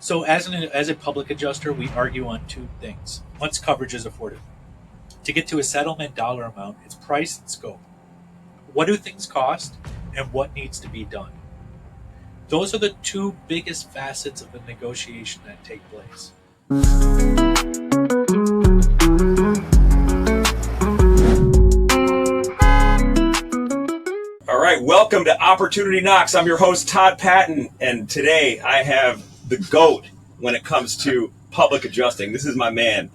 So as a public adjuster, we argue on two things. Once coverage is afforded. To get to a settlement dollar amount, it's price and scope. What do things cost and what needs to be done? Those are the two biggest facets of the negotiation that take place. All right, welcome to Opportunity Knocks. I'm your host, Todd Patton, and today I have the GOAT when it comes to public adjusting. This is my man.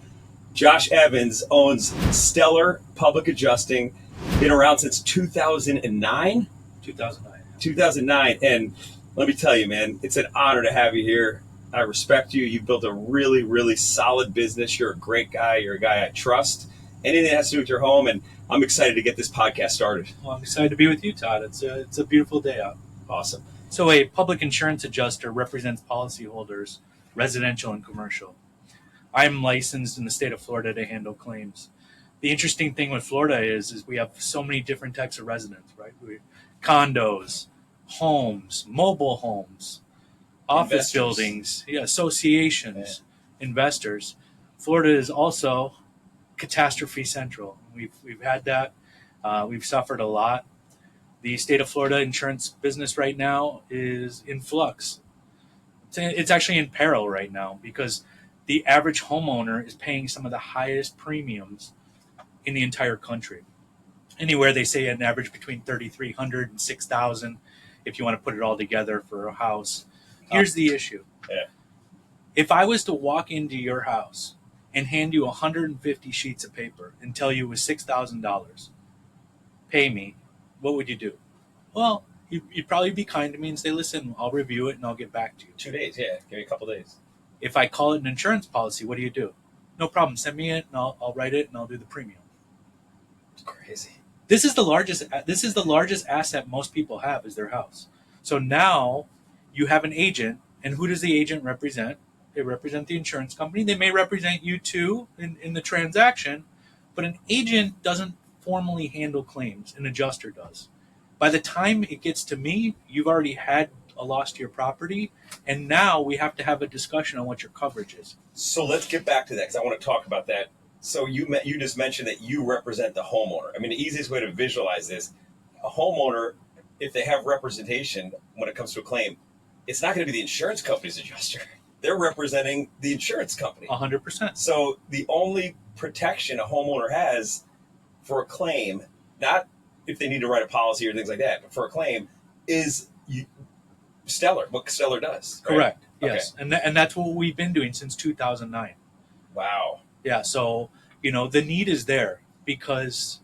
Josh Evans owns Stellar Public Adjusting, been around since 2009? 2009, and let me tell you, man, it's an honor to have you here. I respect you. You've built a really, really solid business. You're a great guy. You're a guy I trust. Anything that has to do with your home, and I'm excited to get this podcast started. Well, I'm excited to be with you, Todd. It's a beautiful day out. Awesome. So a public insurance adjuster represents policyholders, residential and commercial. I'm licensed in the state of Florida to handle claims. The interesting thing with Florida is we have so many different types of residents, right? Condos, homes, mobile homes, office buildings, associations, investors. Florida is also catastrophe central. We've had that. We've suffered a lot. The state of Florida insurance business right now is in flux. It's actually in peril right now because the average homeowner is paying some of the highest premiums in the entire country. Anywhere they say an average between $3,300 and $6,000 if you want to put it all together for a house. Here's the issue. Yeah. If I was to walk into your house and hand you 150 sheets of paper and tell you it was $6,000, pay me, what would you do? Well, you'd probably be kind to me and say, listen, I'll review it and I'll get back to you. 2 days, yeah. Give me a couple days. If I call it an insurance policy, what do? No problem. Send me it and I'll write it and I'll do the premium. It's crazy. This is the largest asset most people have is their house. So now you have an agent, and who does the agent represent? They represent the insurance company. They may represent you too in the transaction, but an agent doesn't formally handle claims. An adjuster does. By the time it gets to me, you've already had a loss to your property, and now we have to have a discussion on what your coverage is. So let's get back to that because I want to talk about that. So you just mentioned that you represent the homeowner. I mean, the easiest way to visualize this, a homeowner, if they have representation when it comes to a claim, it's not going to be the insurance company's adjuster. They're representing the insurance company. 100%. So the only protection a homeowner has for a claim, not if they need to write a policy or things like that, but for a claim is Stellar, what Stellar does. Right? Correct. Yes. Okay. And that's what we've been doing since 2009. Wow. Yeah. So, the need is there because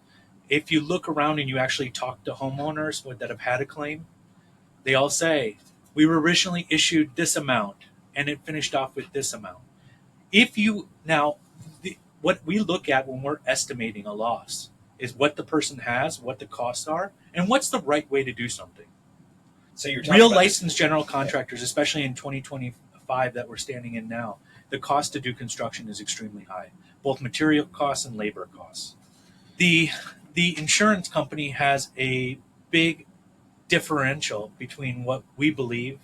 if you look around and you actually talk to homeowners that have had a claim, they all say, we were originally issued this amount and it finished off with this amount. What we look at when we're estimating a loss is what the person has, what the costs are, and what's the right way to do something. So you're talking real about licensed general contractors, especially in 2025 that we're standing in now, the cost to do construction is extremely high, both material costs and labor costs. The insurance company has a big differential between what we believe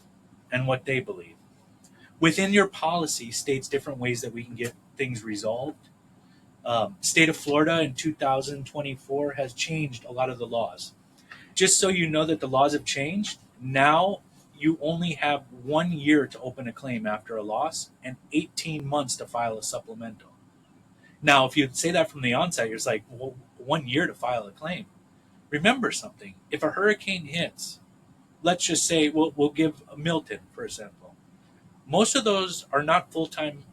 and what they believe. Within your policy states different ways that we can get things resolved. State of Florida in 2024 has changed a lot of the laws. Just so you know that the laws have changed, now you only have 1 year to open a claim after a loss and 18 months to file a supplemental. Now, if you say that from the onset, you're just like, well, 1 year to file a claim. Remember something. If a hurricane hits, let's just say we'll give Milton, for example. Most of those are not full-time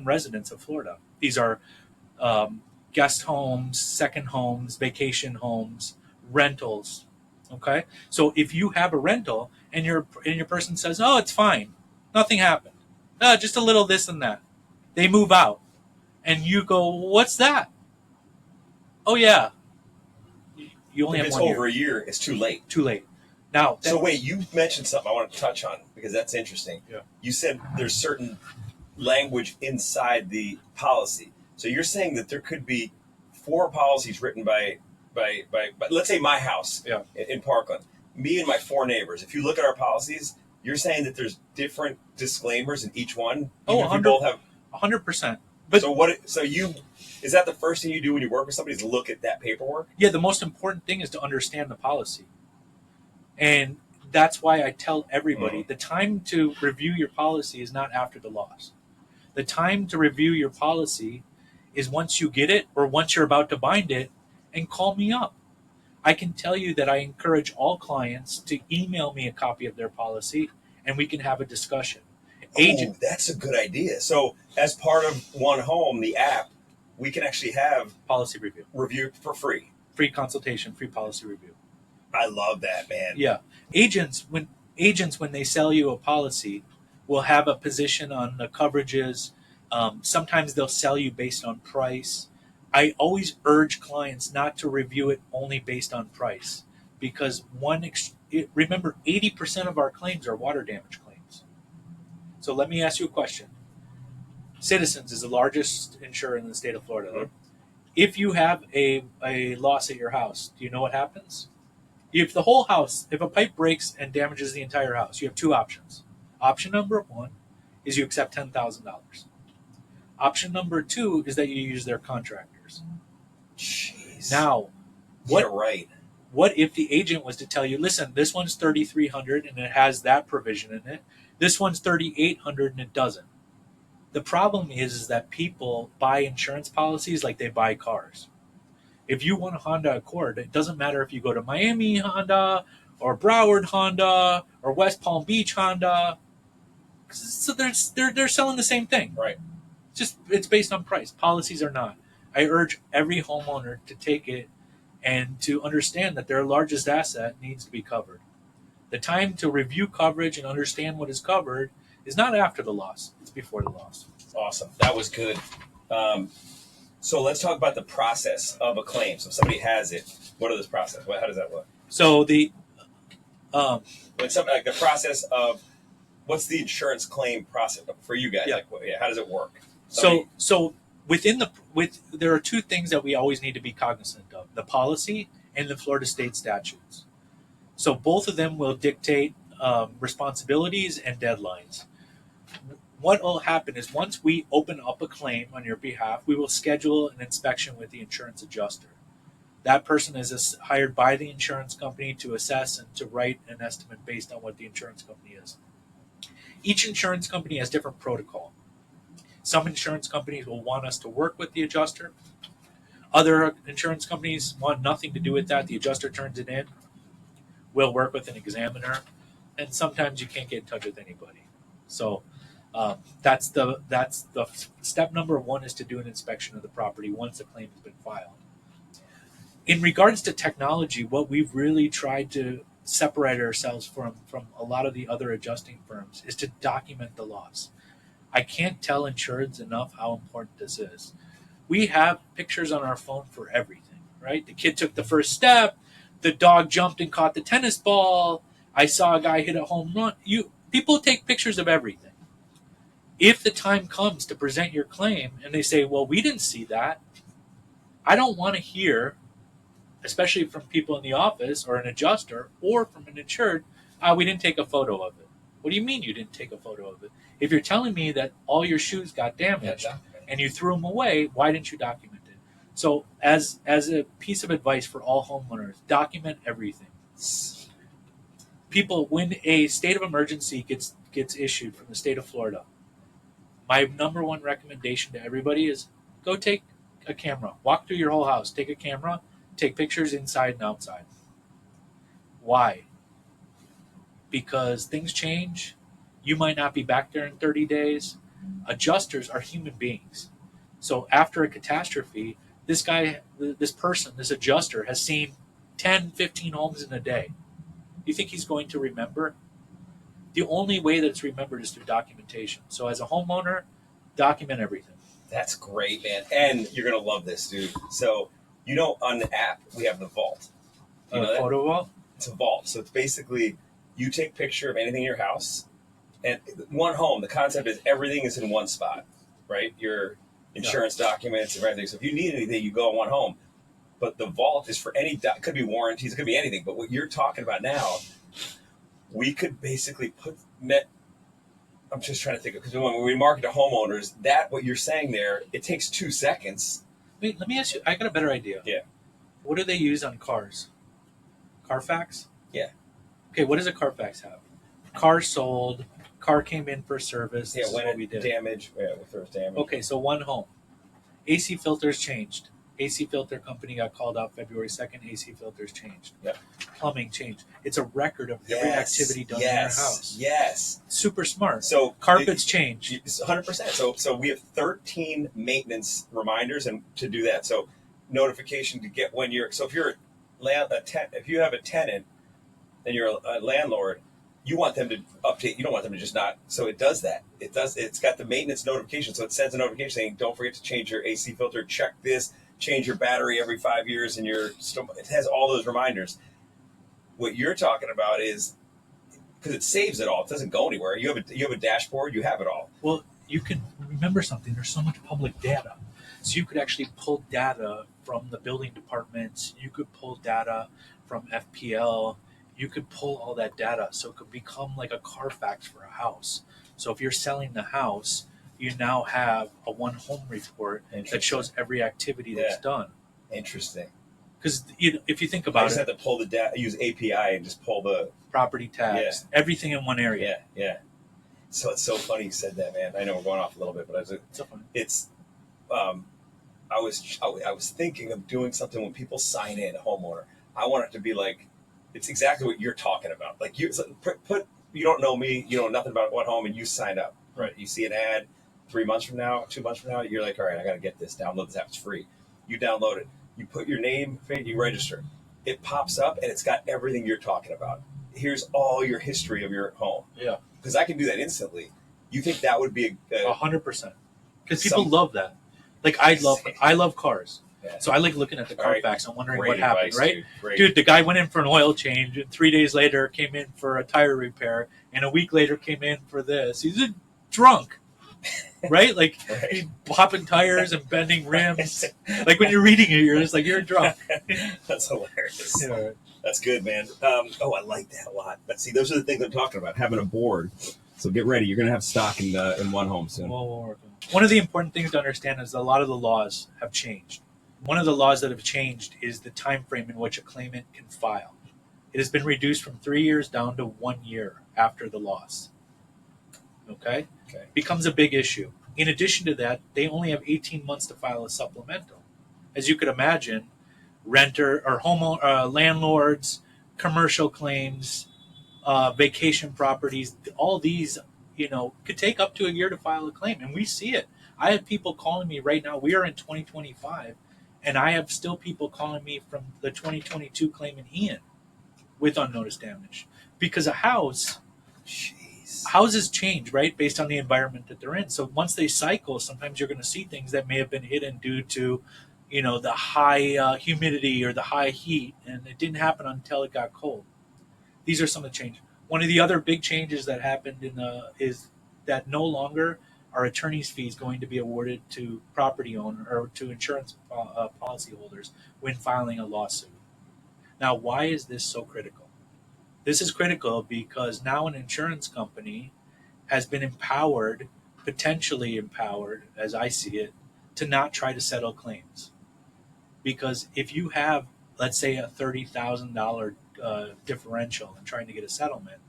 residents of Florida. These are guest homes, second homes, vacation homes, rentals. Okay, so if you have a rental and your person says, "Oh, it's fine, nothing happened, just a little this and that," they move out, and you go, "What's that?" Oh yeah, you only have 1 year. If it's over a year, it's too late. Too late. Now, so wait, you mentioned something I want to touch on because that's interesting. Yeah. You said there's certain language inside the policy. So you're saying that there could be 4 policies written by let's say my house in Parkland, me and my 4 neighbors. If you look at our policies, You're saying that there's different disclaimers in each one? Oh, Even if we both have 100%. But is that the first thing you do when you work with somebody is look at that paperwork? yeah, the most important thing is to understand the policy. And that's why I tell everybody the time to review your policy is not after the loss. The time to review your policy is once you get it or once you're about to bind it, and call me up. I can tell you that I encourage all clients to email me a copy of their policy and we can have a discussion. Oh, that's a good idea. So as part of One Home, the app, we can actually have policy review for free. Free consultation, free policy review. I love that, man. Yeah. Agents when they sell you a policy will have a position on the coverages. Sometimes they'll sell you based on price. I always urge clients not to review it only based on price because remember 80% of our claims are water damage claims. So let me ask you a question. Citizens is the largest insurer in the state of Florida. Mm-hmm. If you have a loss at your house, do you know what happens? If a pipe breaks and damages the entire house, you have two options. Option number one is you accept $10,000. Option number two is that you use their contractors. Jeez. Now, right. What if the agent was to tell you, listen, this one's $3,300 and it has that provision in it. This one's $3,800 and it doesn't. The problem is that people buy insurance policies like they buy cars. If you want a Honda Accord, it doesn't matter if you go to Miami Honda or Broward Honda or West Palm Beach Honda. So they're selling the same thing. Right. It's based on price. Policies are not. I urge every homeowner to take it and to understand that their largest asset needs to be covered. The time to review coverage and understand what is covered is not after the loss. It's before the loss. Awesome. That was good. So let's talk about the process of a claim. So if somebody has it, what is this process? How does that work? So the the process of what's the insurance claim process for you guys? Yeah. How does it work? So there are two things that we always need to be cognizant of: the policy and the Florida state statutes. So both of them will dictate responsibilities and deadlines. What will happen is once we open up a claim on your behalf, we will schedule an inspection with the insurance adjuster. That person is hired by the insurance company to assess and to write an estimate based on what the insurance company is. Each insurance company has different protocol. Some insurance companies will want us to work with the adjuster. Other insurance companies want nothing to do with that. The adjuster turns it in. We'll work with an examiner. And sometimes you can't get in touch with anybody. So that's the step number one, is to do an inspection of the property once a claim has been filed. In regards to technology, what we've really tried to separate ourselves from a lot of the other adjusting firms is to document the loss. I can't tell insureds enough how important this is. We have pictures on our phone for everything, right? The kid took the first step. The dog jumped and caught the tennis ball. I saw a guy hit a home run. People take pictures of everything. If the time comes to present your claim and they say, well, we didn't see that, I don't want to hear, especially from people in the office or an adjuster or from an insured, we didn't take a photo of it. What do you mean you didn't take a photo of it? If you're telling me that all your shoes got damaged and you threw them away, why didn't you document it? So as a piece of advice for all homeowners, document everything. People, when a state of emergency gets issued from the state of Florida, my number one recommendation to everybody is go take a camera. Walk through your whole house. Take a camera. Take pictures inside and outside. Why? Because things change. You might not be back there in 30 days. Adjusters are human beings. So after a catastrophe, this adjuster has seen 10, 15 homes in a day. You think he's going to remember? The only way that it's remembered is through documentation. So as a homeowner, document everything. That's great, man. And you're going to love this, dude. So, on the app, we have the vault. Photo vault? It's a vault. So it's basically, you take a picture of anything in your house. And One Home, the concept is everything is in one spot, right? Your insurance documents and everything. So if you need anything, you go on One Home. But the vault is for it could be warranties, it could be anything. But what you're talking about now, we could basically I'm just trying to think of, because when we market to homeowners, what you're saying there, it takes 2 seconds. Wait, let me ask you. I got a better idea. Yeah. What do they use on cars? Carfax? Yeah. Okay, what does a Carfax have? Car sold, car came in for service. This Yeah, is when what we did. if there was damage. Okay, so one home. AC filters changed. AC filter company got called out February 2nd. AC filters changed. Yep. Plumbing changed. It's a record of every activity done in your house. Yes. Super smart. So carpets change. 100%. So we have 13 maintenance reminders and to do that. So notification to get when you're. So if you're if you have a tenant and you're a landlord, you want them to update. You don't want them to just not. So it does that. It's got the maintenance notification. So it sends a notification saying, "Don't forget to change your AC filter. Check this. Change your battery every 5 years." And it has all those reminders. What you're talking about is because it saves it all. It doesn't go anywhere. You have a dashboard. You have it all. Well, you can remember something. There's so much public data, so you could actually pull data from the building departments. You could pull data from FPL. You could pull all that data, so it could become like a Carfax for a house. So if you're selling the house, you now have a one home report that shows every activity that's done. Interesting. Because if you think I about just it, have to pull the data, use API, and just pull the property tax, everything in one area. Yeah. So it's so funny you said that, man. I know we're going off a little bit, but it's I was thinking of doing something when people sign in, a homeowner. I want it to be like, it's exactly what you're talking about. Like you don't know me, you know nothing about what home, and you signed up. Right. You see an ad 3 months from now, 2 months from now, you're like, all right, I got to get this. Download this app. It's free. You download it. You put your name, you register. It pops up, and it's got everything you're talking about. Here's all your history of your home. Yeah. Because I can do that instantly. You think that would be 100%? Because people love that. Like I love cars. Yeah. So I like looking at the Carfax and wondering what happened, right? Dude, the guy went in for an oil change, and 3 days later came in for a tire repair, and a week later came in for this. He's drunk, right? Like he's popping tires and bending rims. Like when you're reading it, you're just like, you're drunk. That's hilarious. Yeah. That's good, man. I like that a lot. But see, those are the things I'm talking about. Having a board. So get ready. You're going to have stock in one home soon. One of the important things to understand is that a lot of the laws have changed. One of the laws that have changed is the time frame in which a claimant can file. It has been reduced from 3 years down to 1 year after the loss. Okay? Becomes a big issue. In addition to that, they only have 18 months to file a supplemental. As you could imagine, renter or landlords, commercial claims, vacation properties, all these, could take up to a year to file a claim. And we see it. I have people calling me right now. We are in 2025. And I have still people calling me from the 2022 claim in Ian with unnoticed damage. Because houses change, right, based on the environment that they're in. So once they cycle, sometimes you're going to see things that may have been hidden due to, the high humidity or the high heat. And it didn't happen until it got cold. These are some of the changes. One of the other big changes that happened is that no longer are attorney's fees going to be awarded to property owner or to insurance policyholders when filing a lawsuit. Now, why is this so critical? This is critical because now an insurance company has been potentially empowered, as I see it, to not try to settle claims. Because if you have, let's say, a $30,000 differential and trying to get a settlement,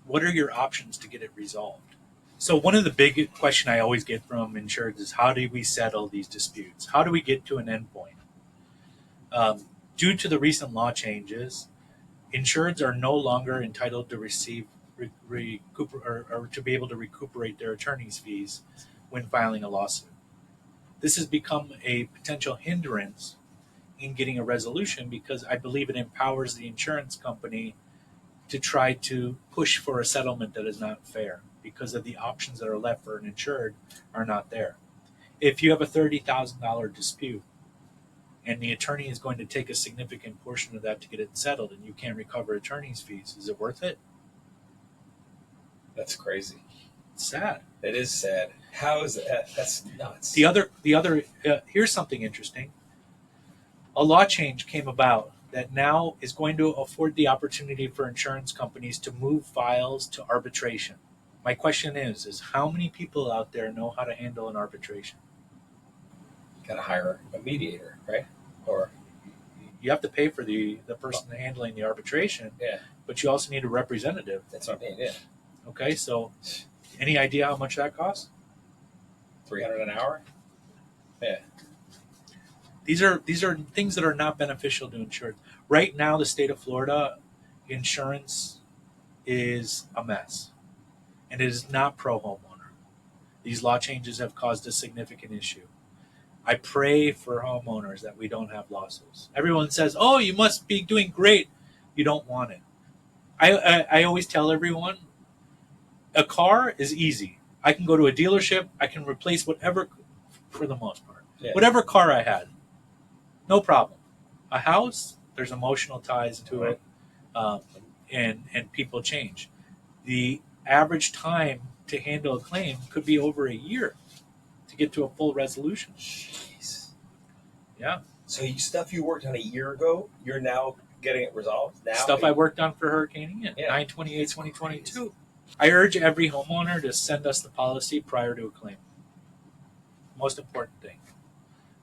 what are your options to get it resolved? So one of the big questions I always get from insureds is, how do we settle these disputes? How do we get to an endpoint? Due to the recent law changes, insureds are no longer entitled to receive or to be able to recuperate their attorney's fees when filing a lawsuit. This has become a potential hindrance in getting a resolution because I believe it empowers the insurance company to try to push for a settlement that is not fair because of the options that are left for an insured are not there. If you have a $30,000 dispute and the attorney is going to take a significant portion of that to get it settled and you can't recover attorney's fees, is it worth it? That's crazy. It's sad. It is sad. How is that? That's nuts. The other here's something interesting. A law change came about that now is going to afford the opportunity for insurance companies to move files to arbitration. My question is how many people out there know how to handle an arbitration? Got to hire a mediator, right? Or you have to pay for the person handling the arbitration, yeah, but you also need a representative. That's what I mean. Yeah. Okay, so any idea how much that costs? $300 an hour. Yeah. These are things that are not beneficial to insurance. Right now, the state of Florida insurance is a mess, and it is not pro homeowner. These law changes have caused a significant issue. I pray for homeowners that we don't have losses. Everyone says, "Oh, you must be doing great." You don't want it. I always tell everyone, a car is easy. I can go to a dealership. I can replace whatever, for the most part, whatever car I had, no problem. A house, there's emotional ties to it, and people change. The average time to handle a claim could be over a year to get to a full resolution. Jeez. Yeah. So stuff you worked on a year ago, you're now getting it resolved now? Stuff I worked on for Hurricane Ian, 9/28/2022. I urge every homeowner to send us the policy prior to a claim. Most important thing.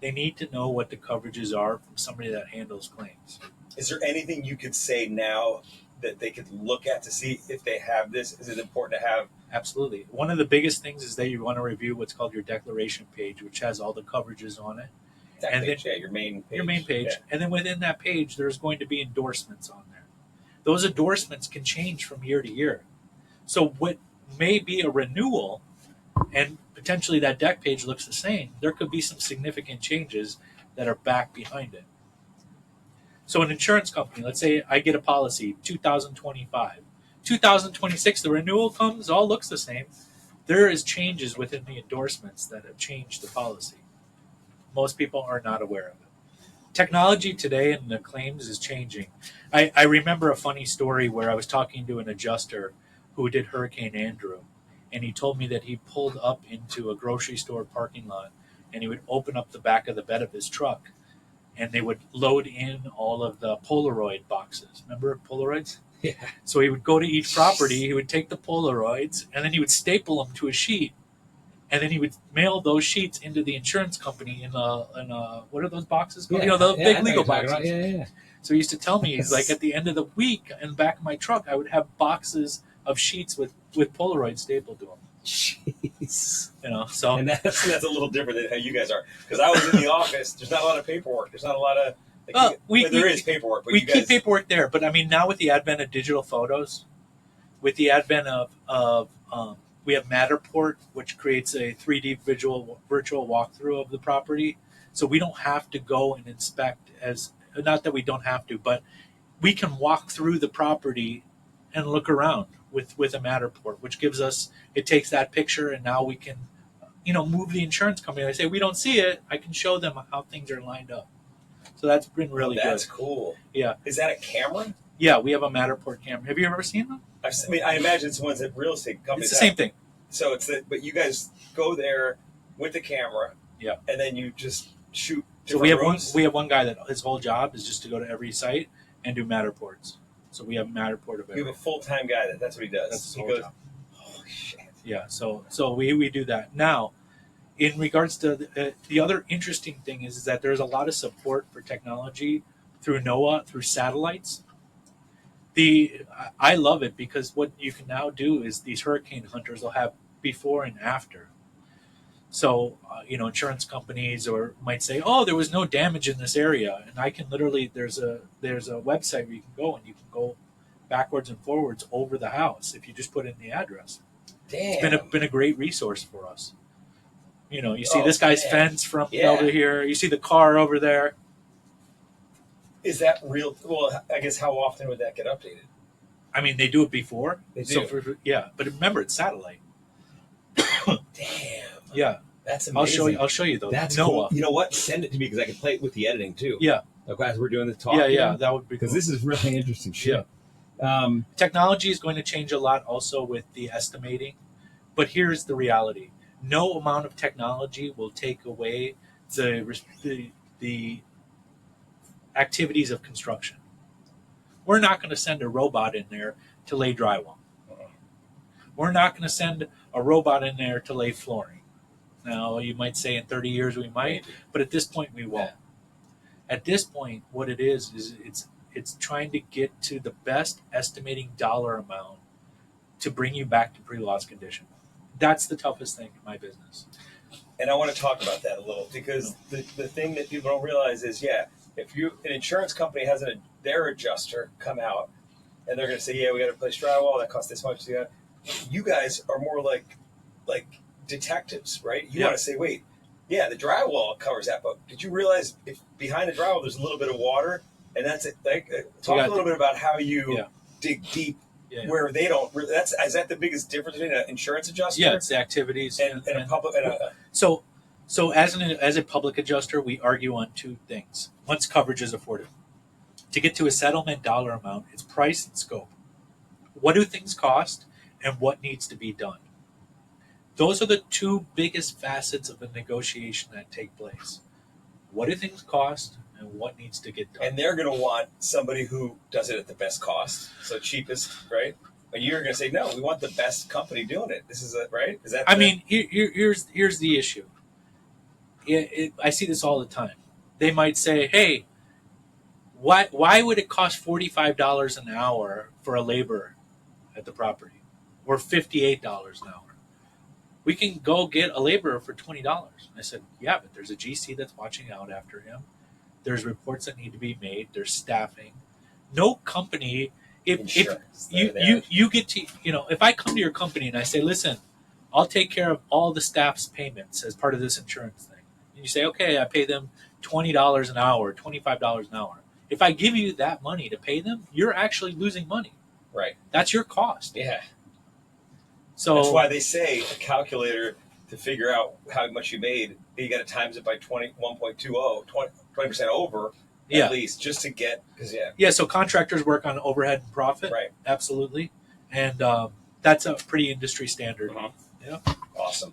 They need to know what the coverages are from somebody that handles claims. Is there anything you could say now that they could look at to see if they have this? Is it important to have? Absolutely. One of the biggest things is that you want to review what's called your declaration page, which has all the coverages on it. Your main page. Your main page. Yeah. And then within that page, there's going to be endorsements on there. Those endorsements can change from year to year. So what may be a renewal, and potentially that deck page looks the same, there could be some significant changes that are back behind it. So an insurance company, let's say I get a policy 2025. 2026, the renewal comes, all looks the same. There is changes within the endorsements that have changed the policy. Most people are not aware of it. Technology today in the claims is changing. I remember a funny story where I was talking to an adjuster who did Hurricane Andrew, and he told me that he pulled up into a grocery store parking lot, and he would open up the back of the bed of his truck, and they would load in all of the Polaroid boxes. Remember Polaroids? Yeah. So he would go to each property, he would take the Polaroids, and then he would staple them to a sheet, and then he would mail those sheets into the insurance company in a what are those boxes called? Yeah, the big legal boxes. Yeah. So he used to tell me, he's like, at the end of the week, in the back of my truck, I would have boxes of sheets with Polaroid stapled to them. Jeez. So and that's a little different than how you guys are. Because I was in the office, there's not a lot of paperwork. There's not a lot of there is paperwork, but we keep paperwork there. But I mean, now with the advent of digital photos, with the advent of we have Matterport, which creates a 3D virtual walkthrough of the property. So we don't have to go and inspect not that we don't have to, but we can walk through the property and look around with a Matterport, which gives us, it takes that picture, and now we can, move the insurance company. I say, we don't see it. I can show them how things are lined up. So that's been really good. That's cool. Yeah. Is that a camera? Yeah, we have a Matterport camera. Have you ever seen them? I imagine it's ones that real estate companies It's the same thing. So but you guys go there with the camera. Yeah. And then you just shoot. So we have one guy that his whole job is just to go to every site and do Matterports. So we have Matterport available. You have a full-time guy that's what he does. That's his whole whole job. Holy shit. Yeah. So we do that. Now, in regards to the other interesting thing is that there's a lot of support for technology through NOAA, through satellites. I love it because what you can now do is these hurricane hunters will have before and after. So, insurance companies might say, "Oh, there was no damage in this area," and I can literally there's a website where you can go and you can go backwards and forwards over the house if you just put in the address. Damn. It's been a great resource for us. You see this guy's fence from over here. You see the car over there. Is that real? Well, I guess how often would that get updated? I mean, they do it before. They do. So but remember, it's satellite. Damn. Yeah. That's amazing. I'll show you though. That's NOAA. Cool. You know what? Send it to me because I can play it with the editing too. Yeah. Like as we're doing the talk. Yeah, that would be because cool. This is really interesting shit. Yeah. Technology is going to change a lot also with the estimating, but here's the reality: no amount of technology will take away the activities of construction. We're not going to send a robot in there to lay drywall. We're not going to send a robot in there to lay flooring. Now, you might say in 30 years we might, but at this point we won't. Yeah. At this point, what it is it's trying to get to the best estimating dollar amount to bring you back to pre-loss condition. That's the toughest thing in my business. And I want to talk about that a little, because the thing that people don't realize is, if an insurance company has their adjuster come out and they're going to say, we got to replace drywall, that costs this much. You guys are more like detectives, right? You want to say, wait, the drywall covers that, but did you realize if behind the drywall there's a little bit of water, and that's it? Talk a little bit about how you dig deep where they don't. Is that the biggest difference between an insurance adjuster? Yeah, it's the activities and a public. So as a public adjuster, we argue on two things. Once coverage is afforded, to get to a settlement dollar amount, it's price and scope. What do things cost, and what needs to be done? Those are the two biggest facets of a negotiation that take place. What do things cost, and what needs to get done? And they're going to want somebody who does it at the best cost, so cheapest, right? And you're going to say, no, we want the best company doing it. This is right? Is that? Here's the issue. I see this all the time. They might say, hey, why would it cost $45 an hour for a laborer at the property, or $58 an hour? We can go get a laborer for $20. I said, yeah, but there's a GC that's watching out after him. There's reports that need to be made. There's staffing. No company, if you get to, if I come to your company and I say, listen, I'll take care of all the staff's payments as part of this insurance thing. And you say, okay, I pay them $20 an hour, $25 an hour. If I give you that money to pay them, you're actually losing money. Right. That's your cost. Yeah. So that's why they say a calculator to figure out how much you made, you got to times it by 1.20, 20% over at least, just to get, so contractors work on overhead and profit. Right. Absolutely. And that's a pretty industry standard. Uh-huh. Yeah. Awesome.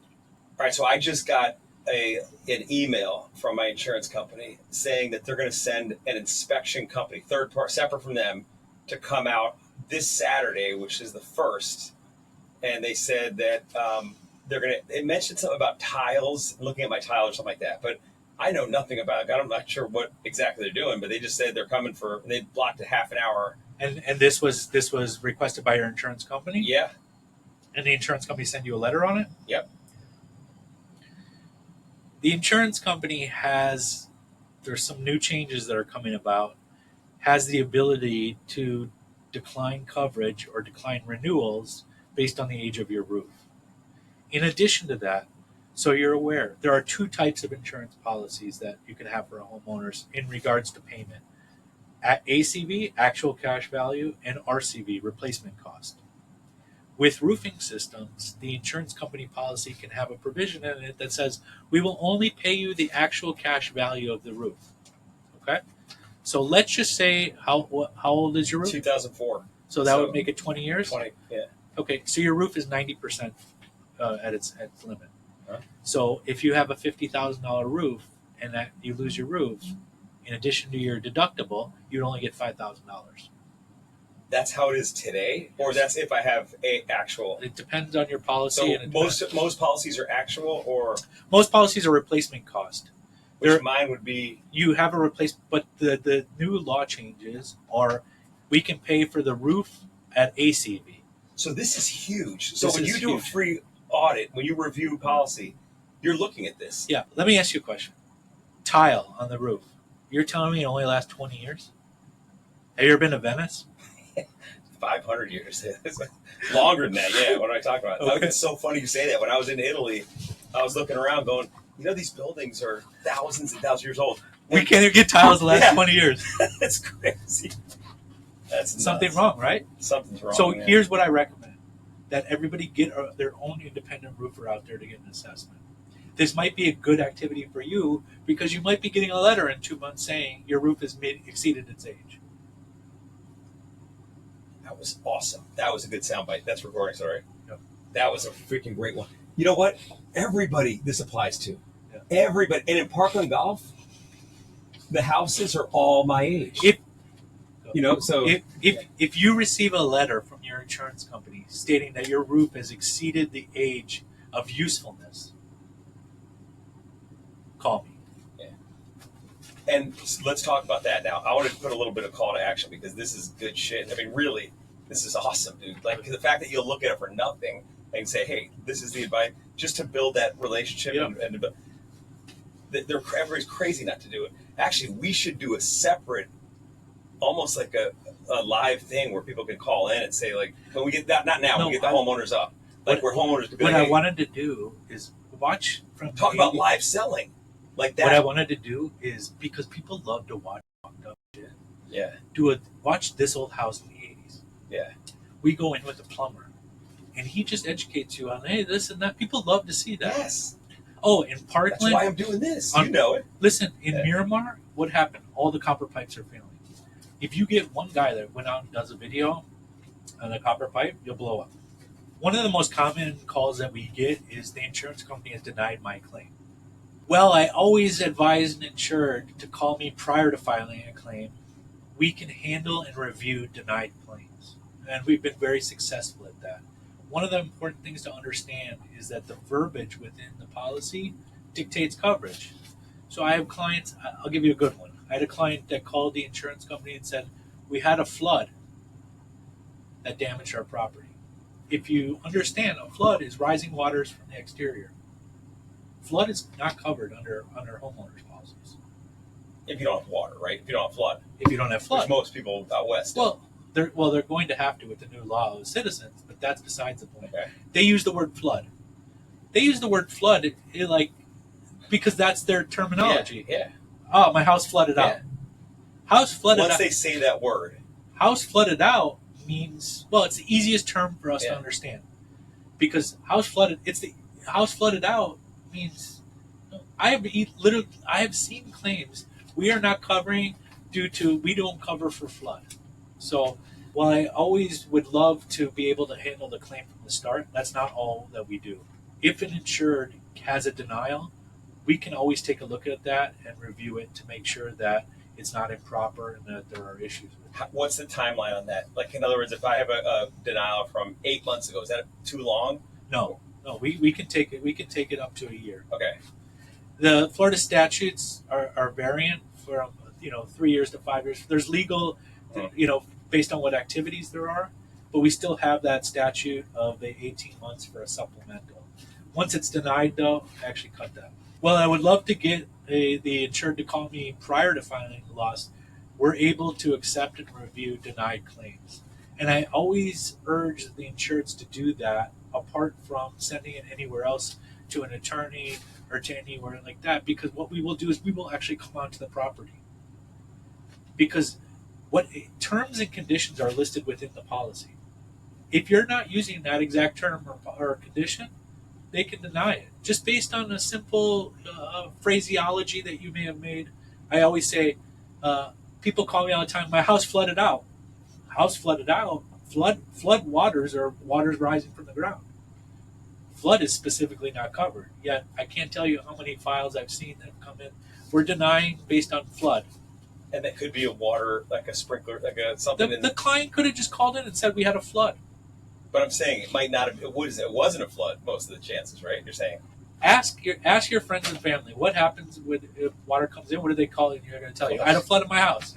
All right. So I just got an email from my insurance company saying that they're going to send an inspection company, third party, separate from them, to come out this Saturday, which is the 1st. And they said that they mentioned something about tiles, looking at my tile or something like that. But I know nothing about it. I'm not sure what exactly they're doing, but they just said they're coming they blocked a half an hour. And this was requested by your insurance company? Yeah. And the insurance company sent you a letter on it? Yep. The insurance company there's some new changes that are coming about, has the ability to decline coverage or decline renewals based on the age of your roof. In addition to that, so you're aware, there are two types of insurance policies that you can have for a homeowners in regards to payment. At ACV, actual cash value, and RCV, replacement cost. With roofing systems, the insurance company policy can have a provision in it that says, we will only pay you the actual cash value of the roof. Okay? So let's just say, how old is your roof? 2004. So that would make it 20 years? 20, yeah. Okay, so your roof is 90% at its limit. Huh? So if you have a $50,000 roof and that you lose your roof, in addition to your deductible, you'd only get $5,000. That's how it is today, or that's if I have a actual. It depends on your policy. So most policies are actual, or most policies are replacement cost. Mine would be. You have a replacement, but the new law changes are, we can pay for the roof at ACV. So this is huge. So when you do a free audit, when you review policy, you're looking at this. Yeah. Let me ask you a question. Tile on the roof. You're telling me it only lasts 20 years? Have you ever been to Venice? 500 years. Longer than that, yeah. What am I talking about? Okay. It's so funny you say that. When I was in Italy, I was looking around going, these buildings are thousands and thousands of years old. We can't even get tiles that last 20 years. That's crazy. That's something wrong, right? Something's wrong. So here's what I recommend. That everybody get their own independent roofer out there to get an assessment. This might be a good activity for you because you might be getting a letter in 2 months saying your roof has exceeded its age. That was awesome. That was a good soundbite. That's recording, sorry. Yep. That was a freaking great one. You know what? Everybody this applies to. Yeah. Everybody. And in Parkland Golf, the houses are all my age. So If you receive a letter from your insurance company stating that your roof has exceeded the age of usefulness, call me. And let's talk about that now. I want to put a little bit of call to action because this is good shit. I mean, really, this is awesome, dude. Like the fact that you'll look at it for nothing and say, "Hey, this is the advice," just to build that relationship. Yeah. And everybody's crazy not to do it. Actually, we should do a separate, almost like a live thing where people can call in and say, like, when we get that, not now, we get the homeowners up, like where homeowners could be what like, I wanted to do is watch from talk about live selling. Like that. What I wanted to do is, because people love to watch fucked up shit. Yeah. Watch This Old House in the 80s. Yeah. We go in with a plumber, and he just educates you on, hey, this and that. People love to see that. Yes. Oh, in Parkland. That's why I'm doing this. You know it. Listen, in Miramar, what happened? All the copper pipes are failing. If you get one guy that went out and does a video on the copper pipe, you'll blow up. One of the most common calls that we get is the insurance company has denied my claim. Well, I always advise an insured to call me prior to filing a claim. We can handle and review denied claims. And we've been very successful at that. One of the important things to understand is that the verbiage within the policy dictates coverage. So I have clients, I'll give you a good one. I had a client that called the insurance company and said, we had a flood that damaged our property. If you understand, a flood is rising waters from the exterior. Flood is not covered under homeowners policies. If you don't have water, right? If you don't have flood. If you don't have flood. Which most people out west. They're going to have to with the new law of citizens, but that's besides the point. Okay. They use the word flood. They use the word flood because that's their terminology. Yeah. Oh, my house flooded out. House flooded out. Once they say that word. House flooded out means, well, it's the easiest term for us to understand. Because house flooded out means, I have seen claims we are not covering due to we don't cover for flood. So while I always would love to be able to handle the claim from the start, that's not all that we do. If an insured has a denial, we can always take a look at that and review it to make sure that it's not improper and that there are issues with it. What's the timeline on that? Like, in other words, if I have a denial from 8 months ago, is that too long? No, we can take it. We can take it up to a year. Okay. The Florida statutes are variant from 3 years to 5 years. There's legal, based on what activities there are, but we still have that statute of the 18 months for a supplemental. Once it's denied, though, actually cut that. Well, I would love to get the insured to call me prior to filing the loss. We're able to accept and review denied claims. And I always urge the insureds to do that, apart from sending it anywhere else to an attorney or to anywhere like that, because what we will do is we will actually come onto the property. Because what terms and conditions are listed within the policy. If you're not using that exact term or condition, they can deny it. Just based on a simple phraseology that you may have made. I always say, people call me all the time, my house flooded out. House flooded out. Flood waters are waters rising from the ground. Flood is specifically not covered. Yet I can't tell you how many files I've seen that have come in. We're denying based on flood. And that could be a water, like a sprinkler, like something. The client could have just called in and said we had a flood. But I'm saying it might not have. It wasn't a flood most of the chances, right? You're saying. Ask your friends and family what happens if water comes in. What do they call it? And you're going to tell you, I had a flood in my house.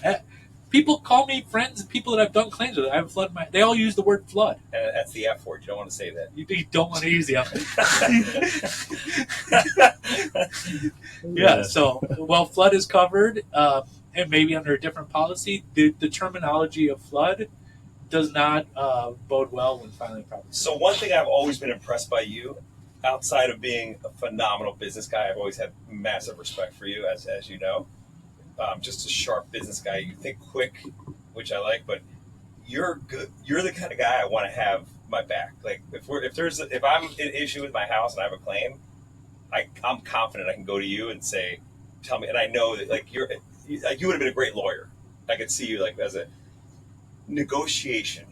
Right. People call me friends and people that I've done claims with. I have a flood in my. They all use the word flood. And that's the F word. You don't want to say that. You don't want to use the F word. Yeah. So flood is covered, and maybe under a different policy. The terminology of flood does not bode well when filing property. So one thing I've always been impressed by you, outside of being a phenomenal business guy, I've always had massive respect for you, as you know. Just a sharp business guy. You think quick, which I like, but you're good. You're the kind of guy I want to have my back. Like if I'm an issue with my house and I have a claim, I'm confident I can go to you and say, tell me. And I know that you would have been a great lawyer. I could see you as a negotiation.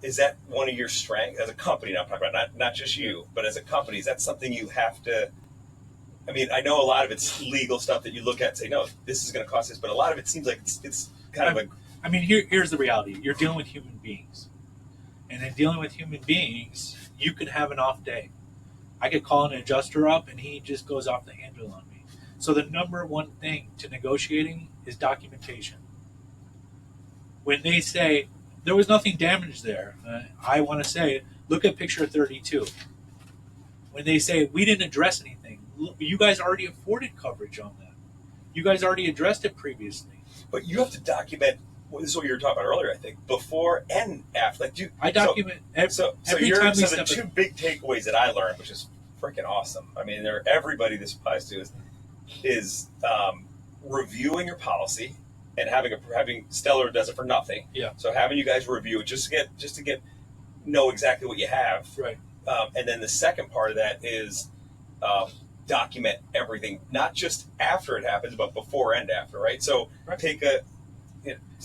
Is that one of your strengths as a company? Now I'm talking about not just you, but as a company, is that something you have to I mean, I know a lot of it's legal stuff that you look at and say, no, this is going to cost this, but a lot of it seems like it's kind of a. I mean, here's the reality: you're dealing with human beings, and in dealing with human beings, you could have an off day. I could call an adjuster up, and he just goes off the handle on me. So the number one thing to negotiating is documentation. When they say there was nothing damaged there, I want to say, look at picture 32. When they say we didn't address anything, look, you guys already afforded coverage on that. You guys already addressed it previously. But you have to document. Well, this is what you were talking about earlier, I think, before and after. Like, I document every so time we the step two in. big takeaways that I learned, which is freaking awesome. I mean, everybody this applies to is reviewing your policy and having Stellar does it for nothing. Yeah. So having you guys review it just to get know exactly what you have. Right. And then the second part of that is document everything, not just after it happens, but before and after. Right. So take a.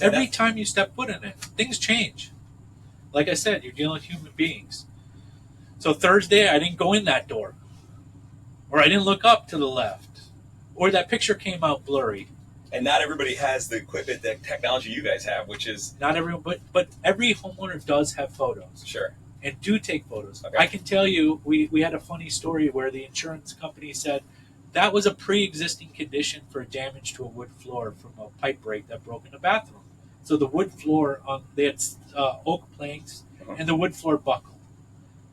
Every time you step foot in it, things change. Like I said, you're dealing with human beings. So Thursday, I didn't go in that door, or I didn't look up to the left, or that picture came out blurry. And not everybody has the equipment, the technology you guys have, which is not everyone, but every homeowner does have photos. Sure. And do take photos. Okay. I can tell you, we had a funny story where the insurance company said that was a pre-existing condition for damage to a wood floor from a pipe break that broke in the bathroom. So the wood floor, they had oak planks, and the wood floor buckled.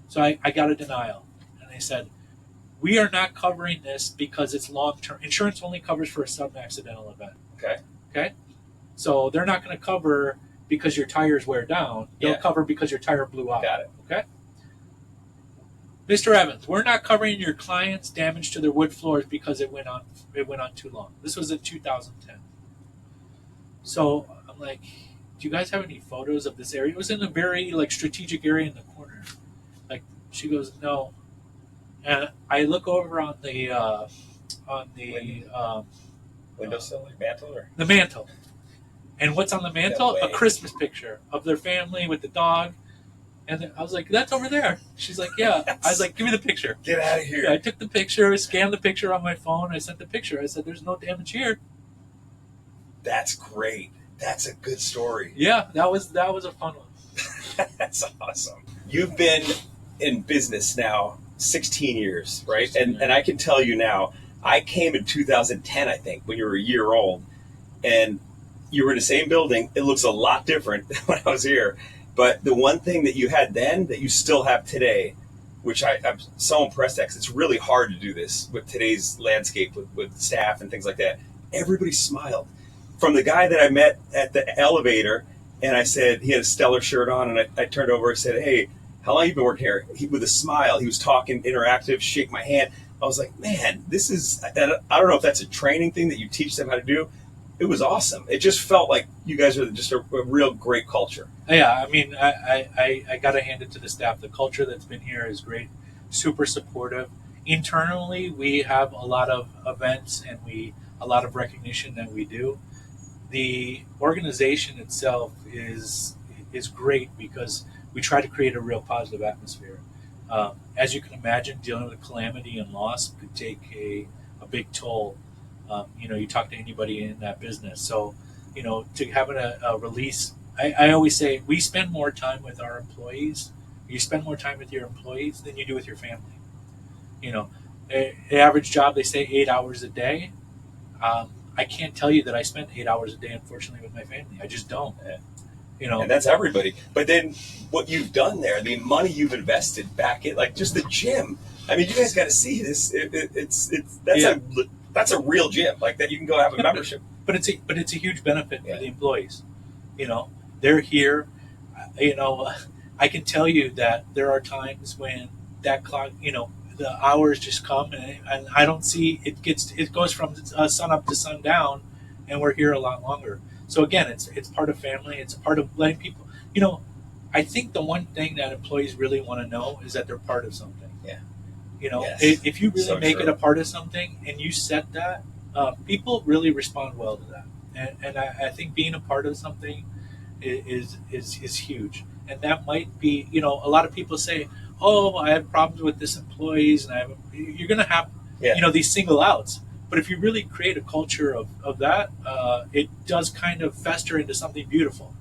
So I got a denial, and they said, we are not covering this because it's long-term. Insurance only covers for a sudden-accidental event. Okay? So they're not going to cover because your tires wear down. They'll cover because your tire blew out. Got it. Okay? Mr. Evans, we're not covering your client's damage to their wood floors because it went on too long. This was in 2010. So I'm like, do you guys have any photos of this area? It was in a very strategic area in the corner. Like, she goes, no. And I look over on the windowsill, mantle, or the mantle. And what's on the mantle? A Christmas picture of their family with the dog. And I was like, that's over there. She's like, yeah. I was like, give me the picture. Get out of here. Yeah, I took the picture, scanned the picture on my phone. I sent the picture. I said, there's no damage here. That's great. That's a good story. Yeah, that was a fun one. That's awesome. You've been in business now 16 years, right? And I can tell you now, I came in 2010, I think, when you were a year old. And you were in the same building. It looks a lot different than when I was here. But the one thing that you had then that you still have today, which I'm so impressed at, because it's really hard to do this with today's landscape with staff and things like that. Everybody smiled. From the guy that I met at the elevator, and I said, he had a Stellar shirt on, and I turned over and said, hey, how long have you been working here? With a smile, he was talking, interactive, shake my hand. I was like, man, this is, I don't know if that's a training thing that you teach them how to do. It was awesome. It just felt like you guys are just a real great culture. Yeah, I mean, I got to hand it to the staff. The culture that's been here is great, super supportive. Internally, we have a lot of events and a lot of recognition that we do. The organization itself is great because we try to create a real positive atmosphere. As you can imagine, dealing with calamity and loss could take a big toll. You talk to anybody in that business. So, to have a release, I always say we spend more time with our employees. You spend more time with your employees than you do with your family. The average job, they say 8 hours a day. I can't tell you that I spend 8 hours a day, unfortunately, with my family. I just don't. And that's everybody. But then what you've done there, the money you've invested back in, like just the gym. I mean, you guys got to see this. That's a real gym, like that you can go have a membership. But it's a huge benefit for the employees. They're here. I can tell you that there are times when that clock, the hours just come and I don't see it goes from sun up to sundown, and we're here a lot longer. So again, it's part of family. It's a part of letting people. I think the one thing that employees really want to know is that they're part of something. Yeah. Yes. If you really make it a part of something and you set that, people really respond well to that. And I think being a part of something is huge. And that might be, a lot of people say, oh, I have problems with this employees, and you're going to have, Yeah. you know, these single outs. But if you really create a culture of that, it does kind of fester into something beautiful.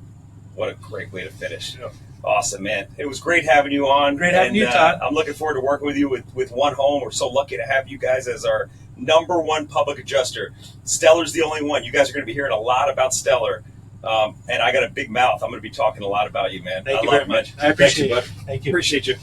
What a great way to finish. Yeah. Awesome, man. It was great having you on. Great having you, Todd. I'm looking forward to working with you with One Home. We're so lucky to have you guys as our #1 public adjuster. Stellar's the only one. You guys are going to be hearing a lot about Stellar. And I got a big mouth. I'm going to be talking a lot about you, man. Thank you love very much. it, I appreciate man. it. Thank you. Appreciate you.